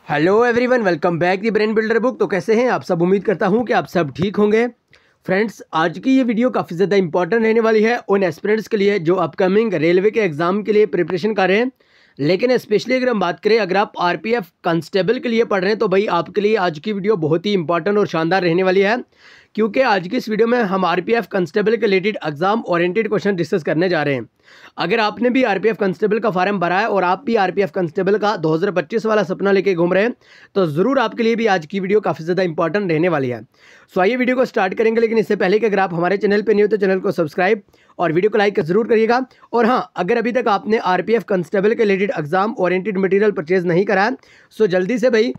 Hello everyone, welcome back the brain builder book. तो कैसे हैं आप सब? उम्मीद करता हूं कि आप सब ठीक होंगे। फ्रेंड्स, आज की ये वीडियो काफ़ी ज़्यादा इंपॉर्टेंट रहने वाली है उन एस्पिरेंट्स के लिए जो अपकमिंग रेलवे के एग्ज़ाम के लिए प्रिपरेशन कर रहे हैं। लेकिन स्पेशली अगर हम बात करें, अगर आप आरपीएफ कांस्टेबल के लिए पढ़ रहे हैं तो भाई आपके लिए आज की वीडियो बहुत ही इंपॉर्टेंट और शानदार रहने वाली है, क्योंकि आज की इस वीडियो में हम आरपीएफ कांस्टेबल के related exam oriented question discuss करने जा रहे हैं। अगर आपने भी आरपीएफ कांस्टेबल का फॉर्म भरा है और आप भी आरपीएफ कांस्टेबल का 2025 वाला सपना लेके घूम रहे हैं तो ज़रूर आपके लिए भी आज की वीडियो काफ़ी ज़्यादा इंपॉर्टेंट रहने वाली है। सो आइए वीडियो को स्टार्ट करेंगे, लेकिन इससे पहले कि अगर आप हमारे चैनल पर नहीं हो तो चैनल को सब्सक्राइब और वीडियो को लाइक ज़रूर करिएगा। और हाँ, अगर अभी तक आपने आरपीएफ कांस्टेबल के related exam oriented material purchase नहीं करा है सो जल्दी से भाई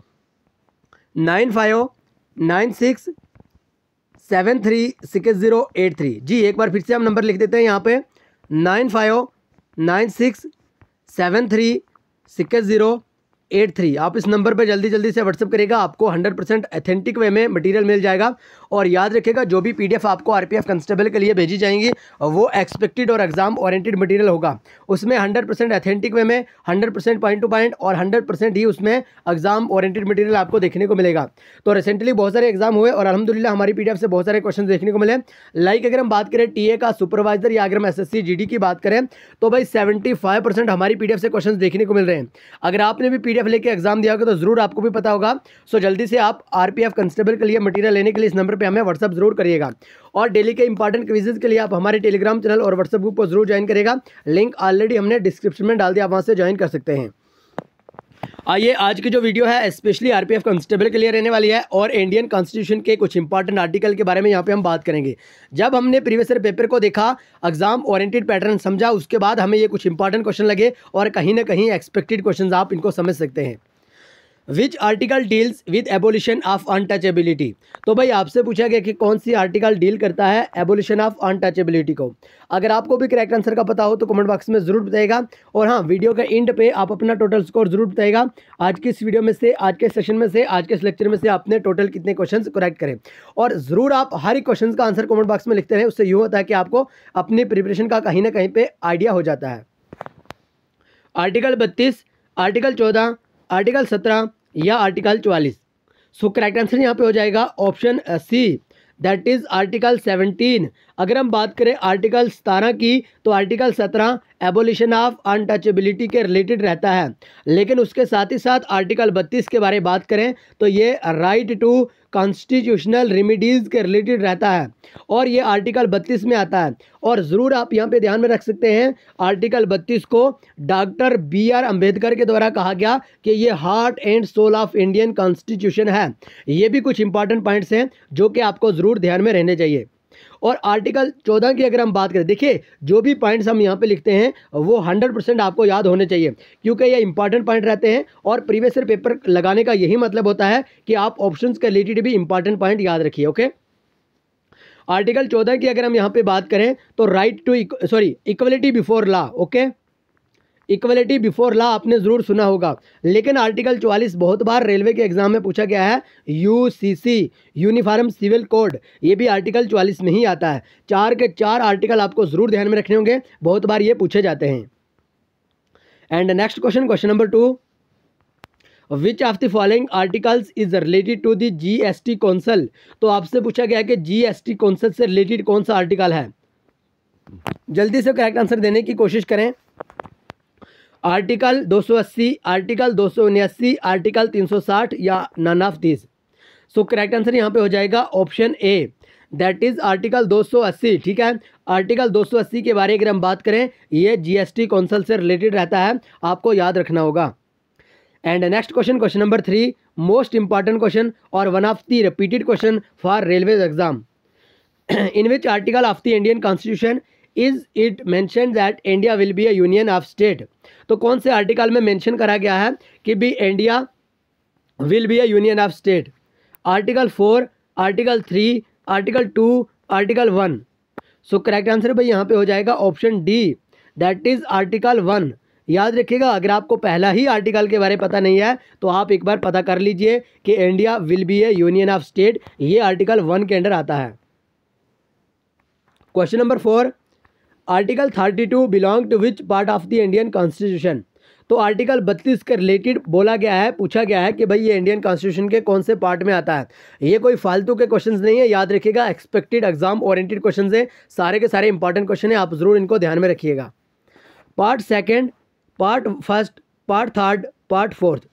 9596736083 जी, एक बार फिर से हम नंबर लिख देते हैं यहाँ पे 9596736083। आप इस नंबर पे जल्दी से व्हाट्सअप करेगा, आपको 100% ऑथेंटिक वे में मटेरियल मिल जाएगा। और याद रखिएगा, जो भी पीडीएफ आपको आरपीएफ कांस्टेबल के लिए भेजी जाएंगी वो एक्सपेक्टेड और एग्जाम ओरिएंटेड मटेरियल होगा। उसमें 100% ऑथेंटिक वे में 100% पॉइंट टू पॉइंट और 100% ही उसमें एग्जाम ओरिएंटेड मटेरियल आपको देखने को मिलेगा। तो रिसेंटली बहुत सारे एग्जाम हुए और अल्हम्दुलिल्लाह हमारी पीडीएफ से बहुत सारे क्वेश्चन देखने को मिले। लाइक अगर हम बात करें टीए का सुपरवाइजर या अगर हम एसएससी जीडी की बात करें तो भाई 75% हमारी पीडीएफ से क्वेश्चन देखने को मिल रहे हैं। अगर आपने भी पीडीएफ लेके एग्जाम दिया होगा तो जरूर आपको भी पता होगा। सो जल्दी से आप आरपीएफ कांस्टेबल के लिए मटेरियल लेने के लिए इस नंबर पे हमें व्हाट्सअप जरूर करिएगा। और डेली के इंपॉर्टेंट क्विजेज के लिए आप हमारे टेलीग्राम चैनल और व्हाट्सएप ग्रुप को जरूर ज्वाइन करेगा। लिंक ऑलरेडी हमने डिस्क्रिप्शन में डाल दिया, आप वहां से ज्वाइन कर सकते हैं। आइए, आज की जो वीडियो है स्पेशली आरपीएफ कांस्टेबल के लिए रहने वाली है और इंडियन कॉन्स्टिट्यूशन के कुछ इंपॉर्टेंट आर्टिकल के बारे में यहाँ पे हम बात करेंगे। जब हमने प्रीवियस ईयर पेपर को देखा, एग्जाम ओरिएंटेड पैटर्न समझा, उसके बाद हमें ये कुछ इंपॉर्टेंट क्वेश्चन लगे और कहीं ना कहीं एक्सपेक्टेड क्वेश्चन आप इनको समझ सकते हैं। Which article deals with abolition of untouchability. तो भाई आपसे पूछा गया कि कौन सी आर्टिकल डील करता है एबोलिशन ऑफ अनटचेबिलिटी को। अगर आपको भी करेक्ट आंसर का पता हो तो कमेंट बॉक्स में जरूर बताइएगा। और हाँ, वीडियो के एंड पे आप अपना टोटल स्कोर जरूर बताइएगा। आज की इस वीडियो में से, आज के सेशन में से, आज के इस लेक्चर में से आपने टोटल कितने क्वेश्चन करेक्ट करें। और ज़रूर आप हर एक क्वेश्चन का आंसर कमेंट बॉक्स में लिखते रहें। उससे यूँ होता है कि आपको अपनी प्रिपरेशन का कहीं ना कहीं पे आइडिया हो जाता है। आर्टिकल 32, आर्टिकल 14, आर्टिकल 17 या आर्टिकल 44। सो करेक्ट आंसर यहाँ पे हो जाएगा option C, that is article 17। अगर हम बात करें आर्टिकल 17 की तो आर्टिकल 17 एबोलिशन ऑफ अनटचेबिलिटी के रिलेटेड रहता है। लेकिन उसके साथ ही साथ आर्टिकल 32 के बारे में बात करें तो ये राइट टू कॉन्स्टिट्यूशनल रेमिडीज़ के रिलेटेड रहता है और ये आर्टिकल 32 में आता है। और ज़रूर आप यहाँ पे ध्यान में रख सकते हैं, आर्टिकल 32 को डॉक्टर BR अम्बेडकर के द्वारा कहा गया कि ये heart and soul of Indian constitution है। ये भी कुछ इंपॉर्टेंट पॉइंट्स हैं जो कि आपको ज़रूर ध्यान में रहने चाहिए। और आर्टिकल 14 की अगर हम बात करें, देखिए जो भी पॉइंट्स हम यहाँ पे लिखते हैं वो 100% आपको याद होने चाहिए, क्योंकि ये इंपॉर्टेंट पॉइंट रहते हैं। और प्रीवियस ईयर पेपर लगाने का यही मतलब होता है कि आप ऑप्शंस के रिलेटेड भी इंपॉर्टेंट पॉइंट याद रखिए। ओके, आर्टिकल 14 की अगर हम यहाँ पे बात करें तो right to equality before law. Okay, equality before law आपने ज़रूर सुना होगा। लेकिन आर्टिकल 44 बहुत बार रेलवे के एग्जाम में पूछा गया है। UCC यूनिफॉर्म सिविल कोड, ये भी आर्टिकल 44 में ही आता है। 4 के 4 आर्टिकल आपको ज़रूर ध्यान में रखने होंगे, बहुत बार ये पूछे जाते हैं। And next question, question number 2, which of the following articles is related to the GST council. तो आपसे पूछा गया कि GST काउंसिल से रिलेटेड कौन सा आर्टिकल है। जल्दी से करेक्ट आंसर देने की कोशिश करें। आर्टिकल 280, आर्टिकल 279, आर्टिकल 360 या none of this. So correct answer यहाँ पे हो जाएगा option A, that is article 280। ठीक है, आर्टिकल 280 के बारे में अगर हम बात करें, ये GST काउंसिल से रिलेटेड रहता है, आपको याद रखना होगा। And next question, question number 3, most important question और one of the repeated question for railway exam. In which article of the Indian constitution is it mention that India will be a union of state. तो कौन से article में mention करा गया है कि भी India will be a union of state. Article 4, article 3, article 2, article 1। So correct answer भाई यहाँ पे हो जाएगा option D, that is article 1। याद रखिएगा, अगर आपको पहला ही आर्टिकल के बारे में पता नहीं है तो आप एक बार पता कर लीजिए कि India will be a union of state, ये आर्टिकल 1 के अंडर आता है। Question number 4, article 32 belong to which part of the Indian constitution. तो आर्टिकल 32 के रिलेटेड बोला गया है, पूछा गया है कि भाई ये इंडियन कॉन्स्टिट्यूशन के कौन से पार्ट में आता है। ये कोई फालतू के क्वेश्चंस नहीं है, याद रखिएगा, एक्सपेक्टेड एग्जाम ओरिएंटेड क्वेश्चंस है, सारे के सारे इंपॉर्टेंट क्वेश्चन है, आप जरूर इनको ध्यान में रखिएगा। Part second, part first, part third, part fourth.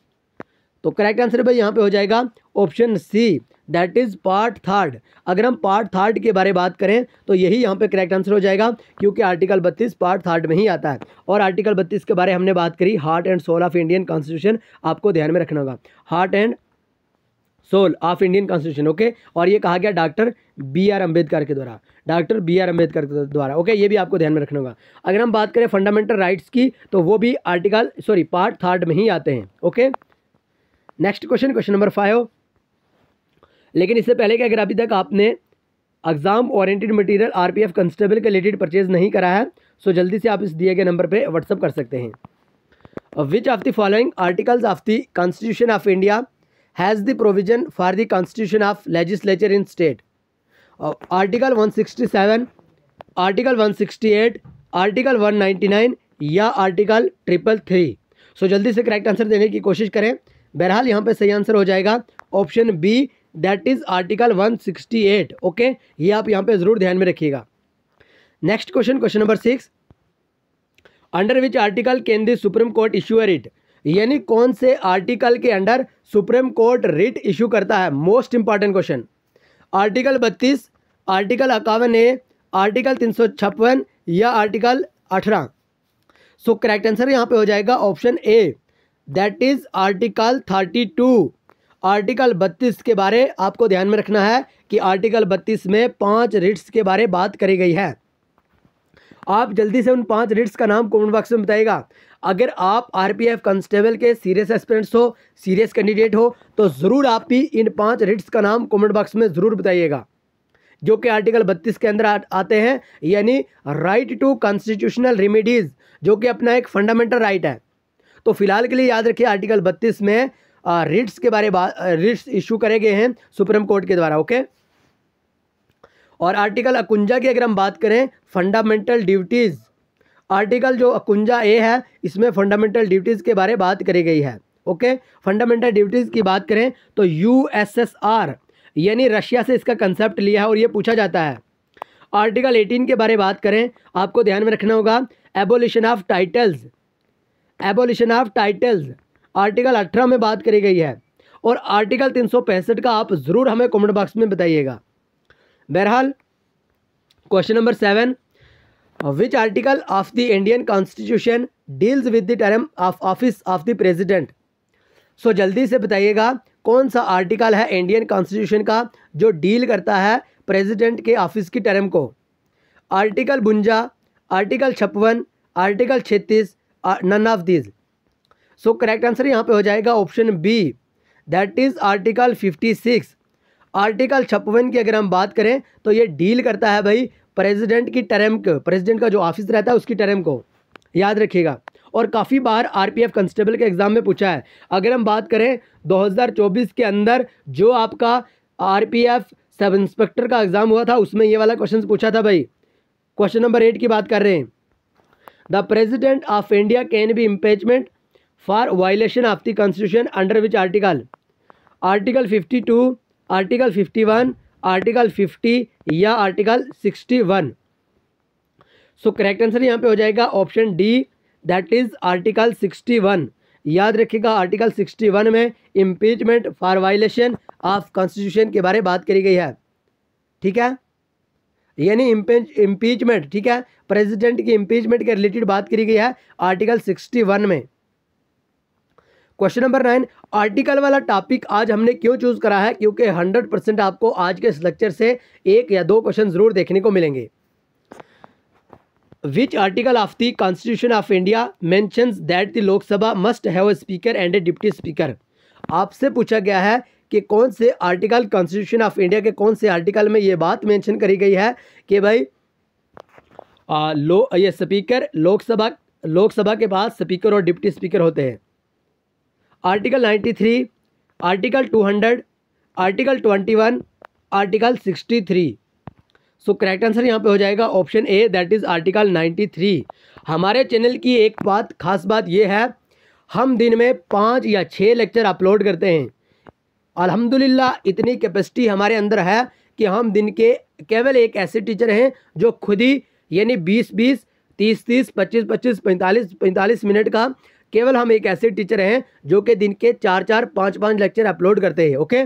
तो करेक्ट आंसर भाई यहाँ पे हो जाएगा option C, that is part third. अगर हम पार्ट थर्ड के बारे में बात करें तो यही यहाँ पे करेक्ट आंसर हो जाएगा, क्योंकि आर्टिकल 32 पार्ट थर्ड में ही आता है। और आर्टिकल 32 के बारे में हमने बात करी, heart and soul of Indian constitution, आपको ध्यान में रखना होगा, heart and soul of Indian constitution, okay. और ये कहा गया डॉक्टर बी आर अम्बेडकर के द्वारा, डॉक्टर बी आर अम्बेडकर के द्वारा, ओके। ये भी आपको ध्यान में रखना होगा। अगर हम बात करें फंडामेंटल राइट्स की तो वो भी पार्ट थर्ड में ही आते हैं, okay. Next question, question number 5। लेकिन इससे पहले कि अगर अभी तक आपने exam oriented material RPF constable के रिलेटेड परचेज नहीं करा है, सो जल्दी से आप इस दिए गए नंबर पे व्हाट्सअप कर सकते हैं। विच of the following articles of the constitution of India has the provision for the constitution of legislature in state? Article 167, article 168, article 199 या आर्टिकल 333। सो जल्दी से करेक्ट आंसर देने की कोशिश करें। बहरहाल यहाँ पे सही आंसर हो जाएगा option B, that is article 168, okay. ये आप यहाँ पे जरूर ध्यान में रखिएगा। Next question, question number 6। Under which article can the supreme court issue a writ? यानी कौन से आर्टिकल के under supreme court writ issue करता है? Most important question. Article 32, article 51A, article 356 या आर्टिकल 18? सो करेक्ट आंसर यहाँ पे हो जाएगा option A, that is article 32। Article 32 के बारे आपको ध्यान में रखना है कि आर्टिकल 32 में 5 रिट्स के बारे बात करी गई है। आप जल्दी से उन 5 रिट्स का नाम कमेंट बॉक्स में बताइएगा। अगर आप आरपीएफ कांस्टेबल के सीरियस एस्पिरेंट्स हो, सीरियस कैंडिडेट हो, तो ज़रूर आप भी इन 5 रिट्स का नाम कमेंट बॉक्स में ज़रूर बताइएगा, जो कि आर्टिकल 32 के अंदर आते हैं, यानी राइट टू कॉन्स्टिट्यूशनल रेमेडीज़, जो कि अपना एक फंडामेंटल राइट है। तो फिलहाल के लिए याद रखिए आर्टिकल 32 में रिट्स के बारे रिट्स इशू करे गए हैं सुप्रीम कोर्ट के द्वारा, ओके। और आर्टिकल 51 की अगर हम बात करें, फंडामेंटल ड्यूटीज़, आर्टिकल जो 51A है, इसमें फंडामेंटल ड्यूटीज़ के बारे बात करी गई है, ओके। फंडामेंटल ड्यूटीज़ की बात करें तो यूएसएसआर यानी रशिया से इसका कंसेप्ट लिया है और ये पूछा जाता है। आर्टिकल 18 के बारे बात करें, आपको ध्यान में रखना होगा abolition of titles, abolition of titles article 18 में बात करी गई है। और आर्टिकल 365 का आप ज़रूर हमें कमेंट बॉक्स में बताइएगा। बहरहाल question number 7, which article of the Indian constitution deals with the term of office of the president? So जल्दी से बताइएगा कौन सा आर्टिकल है इंडियन कॉन्स्टिट्यूशन का जो डील करता है प्रेसिडेंट के ऑफिस की टर्म को? Article 52, article 56, article 36, none of these. So correct answer यहाँ पे हो जाएगा option B, that is article 56। Article 56 की अगर हम बात करें तो ये डील करता है भाई प्रेसिडेंट की टर्म को, प्रेसिडेंट का जो ऑफिस रहता है उसकी टर्म को, याद रखिएगा। और काफ़ी बार आरपीएफ कांस्टेबल के एग्जाम में पूछा है। अगर हम बात करें 2024 के अंदर जो आपका आरपीएफ सब इंस्पेक्टर का एग्जाम हुआ था, उसमें ये वाला क्वेश्चन पूछा था भाई। क्वेश्चन नंबर 8 की बात कर रहे हैं, the president of India can be impeachment for violation of the constitution under which article? Article 52, article 51, article 50 या आर्टिकल 61? सो करेक्ट आंसर यहाँ पे हो जाएगा option D, that is article 61। याद रखिएगा आर्टिकल 61 में impeachment for violation of constitution के बारे में बात करी गई है, ठीक है। यानी इम्पीचमेंट, ठीक है, प्रेसिडेंट की इम्पीचमेंट के रिलेटेड बात करी गई है आर्टिकल 61 में। क्वेश्चन नंबर 9, आर्टिकल वाला टॉपिक आज हमने क्यों चूज करा है? क्योंकि 100% आपको आज के इस लेक्चर से 1 या 2 क्वेश्चन जरूर देखने को मिलेंगे। विच article of the constitution of India mentions that the Lok Sabha must have a speaker and A deputy speaker? आपसे पूछा गया है कि कौन से आर्टिकल कॉन्स्टिट्यूशन ऑफ इंडिया के कौन से आर्टिकल में ये बात मेंशन करी गई है कि भाई ये स्पीकर लोकसभा के पास स्पीकर और डिप्टी स्पीकर होते हैं। Article 93, article 200, article 21, article 63? सो करेक्ट आंसर यहाँ पे हो जाएगा option A, that is article 93। हमारे चैनल की एक खास बात ये है, हम दिन में 5 या 6 लेक्चर अपलोड करते हैं। अल्हम्दुलिल्लाह इतनी कैपेसिटी हमारे अंदर है कि हम दिन के केवल एक ऐसे टीचर हैं जो खुद ही यानी 20-20, 30-30, 25-25, 45-45 मिनट का केवल हम एक ऐसे टीचर हैं जो कि दिन के 4-4, 5-5 लेक्चर अपलोड करते हैं। ओके,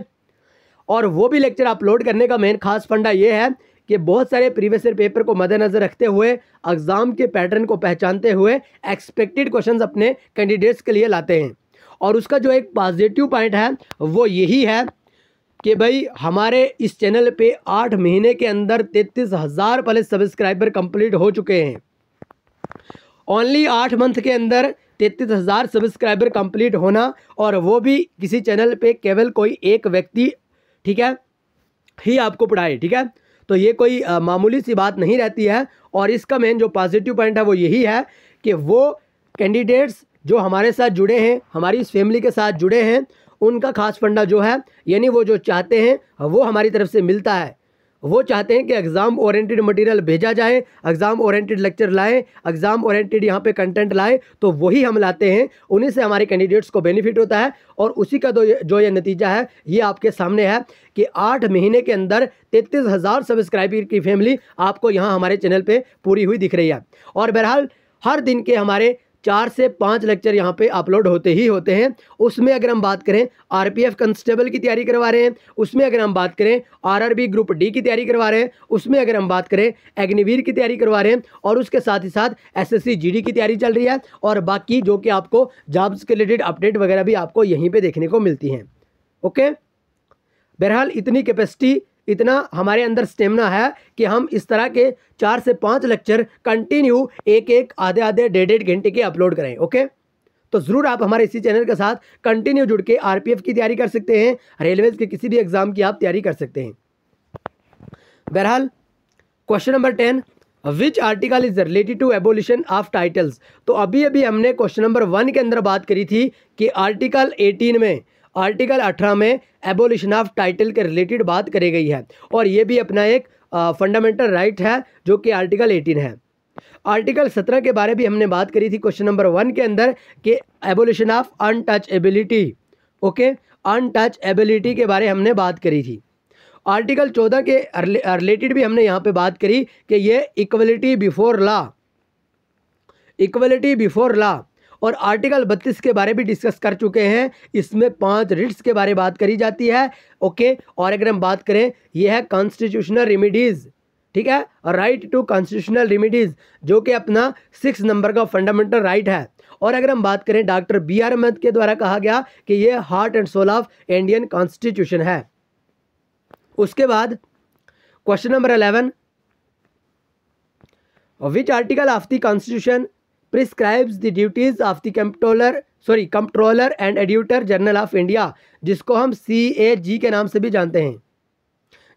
और वो भी लेक्चर अपलोड करने का मेन खास फंडा ये है कि बहुत सारे प्रीवियस ईयर पेपर को मद्देनजर रखते हुए, एग्जाम के पैटर्न को पहचानते हुए एक्सपेक्टेड क्वेश्चंस अपने कैंडिडेट्स के लिए लाते हैं। और उसका जो एक पॉजिटिव पॉइंट है वो यही है कि भाई हमारे इस चैनल पे 8 महीने के अंदर 33,000 प्लस सब्सक्राइबर कंप्लीट हो चुके हैं। ओनली 8 मंथ के अंदर 33,000 सब्सक्राइबर कंप्लीट होना, और वो भी किसी चैनल पे केवल कोई एक व्यक्ति, ठीक है, ही आपको पढ़ाए। ठीक है, तो ये कोई मामूली सी बात नहीं रहती है। और इसका मेन जो पॉजिटिव पॉइंट है वो यही है कि वो कैंडिडेट्स जो हमारे साथ जुड़े हैं, हमारी इस फैमिली के साथ जुड़े हैं, उनका खास फंडा जो है, यानी वो जो चाहते हैं वो हमारी तरफ से मिलता है। वो चाहते हैं कि एग्ज़ाम ओरिएंटेड मटेरियल भेजा जाए, एग्ज़ाम ओरिएंटेड लेक्चर लाएं, एग्ज़ाम ओरिएंटेड यहाँ पे कंटेंट लाएं, तो वही हम लाते हैं। उन्हीं से हमारे कैंडिडेट्स को बेनिफिट होता है। और उसी का जो ये नतीजा है ये आपके सामने है कि 8 महीने के अंदर 33,000 सब्सक्राइबर की फैमिली आपको यहाँ हमारे चैनल पर पूरी हुई दिख रही है। और बहरहाल हर दिन के हमारे 4 से 5 लेक्चर यहाँ पे अपलोड होते ही होते हैं। उसमें अगर हम बात करें आरपीएफ कांस्टेबल की तैयारी करवा रहे हैं, उसमें अगर हम बात करें आरआरबी ग्रुप डी की तैयारी करवा रहे हैं, उसमें अगर हम बात करें अग्निवीर की तैयारी करवा रहे हैं, और उसके साथ ही साथ एसएससी जीडी की तैयारी चल रही है, और बाकी जो कि आपको जॉब्स के रिलेटेड अपडेट वगैरह भी आपको यहीं पर देखने को मिलती हैं। ओके, बहरहाल इतनी कैपेसिटी, इतना हमारे अंदर स्टेमिना है कि हम इस तरह के 4 से 5 लेक्चर कंटिन्यू एक आधे 1.5 घंटे के अपलोड करें। ओके, तो ज़रूर आप हमारे इसी चैनल के साथ कंटिन्यू जुड़ के आरपीएफ की तैयारी कर सकते हैं, रेलवेज के किसी भी एग्जाम की आप तैयारी कर सकते हैं। बहरहाल question number 10, which article is related to abolition of titles. तो अभी हमने क्वेश्चन नंबर 1 के अंदर बात करी थी कि आर्टिकल 18 में एबोलिशन ऑफ टाइटल के रिलेटेड बात करी गई है, और ये भी अपना एक फंडामेंटल राइट है जो कि आर्टिकल 18 है। आर्टिकल 17 के बारे में हमने बात करी थी क्वेश्चन नंबर 1 के अंदर कि एबोलिशन ऑफ अनटचएबिलिटी। ओके, अनटचएबिलिटी के बारे हमने बात करी थी। आर्टिकल 14 के रिलेटेड भी हमने यहाँ पे बात करी कि ये इक्वलिटी बिफोर लॉ, और आर्टिकल 32 के बारे में डिस्कस कर चुके हैं। इसमें 5 रिट्स के बारे में बात करी जाती है। ओके, और अगर हम बात करें ये है कॉन्स्टिट्यूशनल रेमिडीज़, ठीक है, राइट टू कॉन्स्टिट्यूशनल रेमिडीज़, जो कि अपना 6 नंबर का फंडामेंटल राइट है। और अगर हम बात करें डॉक्टर BR अहमद के द्वारा कहा गया कि ये heart and soul of Indian constitution है। उसके बाद question number 11, which article of the constitution prescribes the duties of the controller and auditor general of India, जिसको हम CAG के नाम से भी जानते हैं।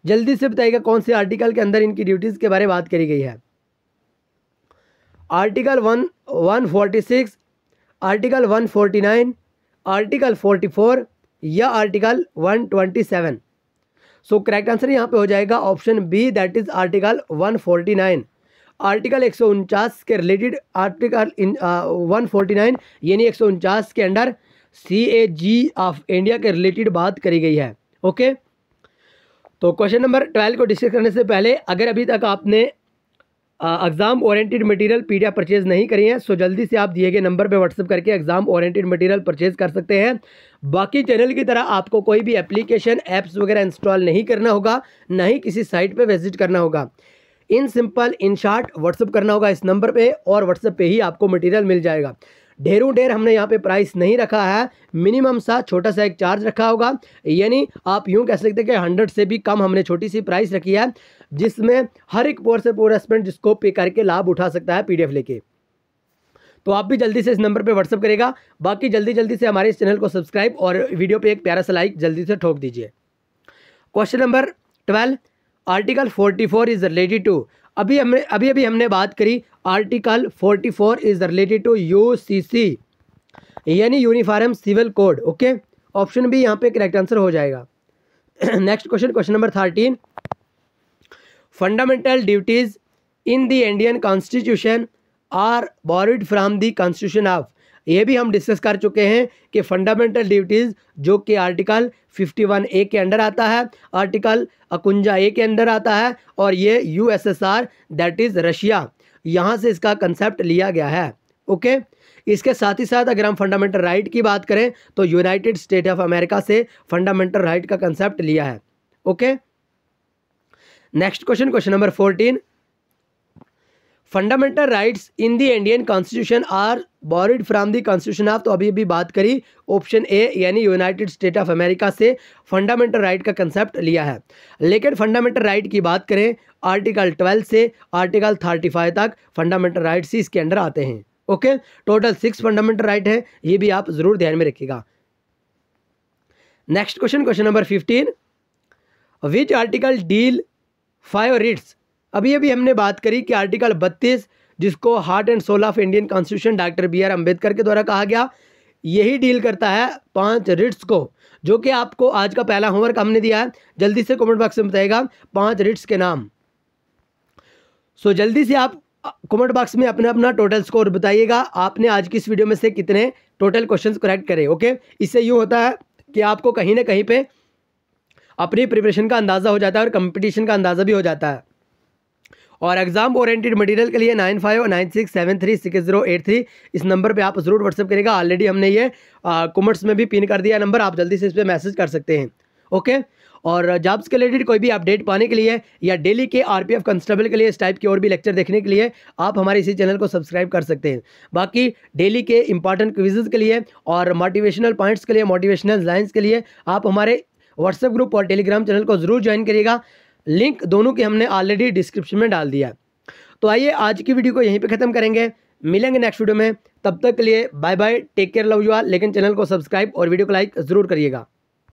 जल्दी से बताइएगा कौन से आर्टिकल के अंदर इनकी ड्यूटीज के बारे में बात करी गई है। आर्टिकल 146, आर्टिकल 149, आर्टिकल 44 या आर्टिकल 127। सो करेक्ट आंसर यहाँ पे हो जाएगा option B, that is article 149। Article 149 के रिलेटेड आर्टिकल 149 यानी 149 के अंडर CAG ऑफ इंडिया के रिलेटेड बात करी गई है। ओके, तो क्वेश्चन नंबर 12 को डिस्कस करने से पहले अगर अभी तक आपने exam oriented material PDF purchase नहीं करी है, सो जल्दी से आप दिए गए नंबर पे व्हाट्सअप करके एग्ज़ाम ओरिएंटेड मटेरियल परचेज कर सकते हैं। बाकी चैनल की तरह आपको कोई भी एप्लीकेशन ऐप्स वगैरह इंस्टॉल नहीं करना होगा, ना ही किसी साइट पे विजिट करना होगा। In simple in short WhatsApp करना होगा इस नंबर पे, और व्हाट्सअप पे ही आपको मटेरियल मिल जाएगा। ढेर हमने यहाँ पे प्राइस नहीं रखा है, मिनिमम सा छोटा सा एक चार्ज रखा होगा, यानी आप यूँ कह सकते हैं कि 100 से भी कम हमने छोटी सी प्राइस रखी है, जिसमें हर एक पूरा स्टूडेंट जिसको पे करके लाभ उठा सकता है PDF लेके। तो आप भी जल्दी से इस नंबर पे व्हाट्सअप करेगा। बाकी जल्दी से हमारे इस चैनल को सब्सक्राइब और वीडियो पे एक प्यारा सा लाइक जल्दी से ठोक दीजिए। Question number 12, article 44 is related to, अभी हमने बात करी article 44 is related to UCC यानी uniform civil code. Okay, option B यहाँ पे करेक्ट आंसर हो जाएगा। Next question number 13, fundamental duties in the Indian constitution are borrowed from the constitution of, ये भी हम डिस्कस कर चुके हैं कि फंडामेंटल ड्यूटीज़ जो कि आर्टिकल 51A के अंडर आता है, आर्टिकल 51A के अंडर आता है, और ये USSR दैट इज़ रशिया, यहाँ से इसका कंसेप्ट लिया गया है। ओके, इसके साथ ही साथ अगर हम फंडामेंटल राइट की बात करें तो यूनाइटेड स्टेट ऑफ अमेरिका से फंडामेंटल राइट का कंसेप्ट लिया है। Okay, next question, question number 14, fundamental rights in the Indian constitution are borrowed from the constitution of, तो अभी बात करी ऑप्शन ए यानी यूनाइटेड स्टेट ऑफ अमेरिका से फंडामेंटल राइट का कंसेप्ट लिया है। लेकिन फंडामेंटल राइट की बात करें आर्टिकल 12 से आर्टिकल 35 तक फंडामेंटल राइट्स इसके अंडर आते हैं। ओके, टोटल 6 फंडामेंटल राइट है, ये भी आप जरूर ध्यान में रखिएगा। Next question, question number 15, which article deal 5 writs, अभी हमने बात करी कि आर्टिकल 32 जिसको heart and soul of Indian constitution doctor BR Ambedkar के द्वारा कहा गया, यही डील करता है 5 रिट्स को, जो कि आपको आज का पहला होमवर्क हमने दिया है। जल्दी से कमेंट बॉक्स में बताइएगा 5 रिट्स के नाम। सो जल्दी से आप कमेंट बॉक्स में अपना टोटल स्कोर बताइएगा, आपने आज की इस वीडियो में से कितने टोटल क्वेश्चंस करेक्ट करे। ओके, इससे यूँ होता है कि आपको कहीं ना कहीं पे अपनी प्रिपरेशन का अंदाज़ा हो जाता है और कंपटीशन का अंदाज़ा भी हो जाता है। और एग्जाम ओरिएंटेड मटेरियल के लिए 9596736083 इस नंबर पे आप ज़रूर व्हाट्सअप करेगा। ऑलरेडी हमने ये कमेंट्स में भी पिन कर दिया नंबर, आप जल्दी से इस पर मैसेज कर सकते हैं। ओके, और जॉब्स के रिलेटेड कोई भी अपडेट पाने के लिए या डेली के RPF कांस्टेबल के लिए इस टाइप के और भी लेक्चर देखने के लिए आप हमारे इसी चैनल को सब्सक्राइब कर सकते हैं। बाकी डेली के इंपॉर्टेंट क्विज़ेज़ के लिए और मोटिवेशनल पॉइंट्स के लिए, मोटिवेशनल लाइन्स के लिए आप हमारे व्हाट्सएप ग्रुप और टेलीग्राम चैनल को ज़रूर ज्वाइन करिएगा। लिंक दोनों की हमने ऑलरेडी डिस्क्रिप्शन में डाल दिया है। तो आइए आज की वीडियो को यहीं पे ख़त्म करेंगे, मिलेंगे नेक्स्ट वीडियो में। तब तक के लिए bye bye, take care, love you all. लेकिन चैनल को सब्सक्राइब और वीडियो को लाइक ज़रूर करिएगा।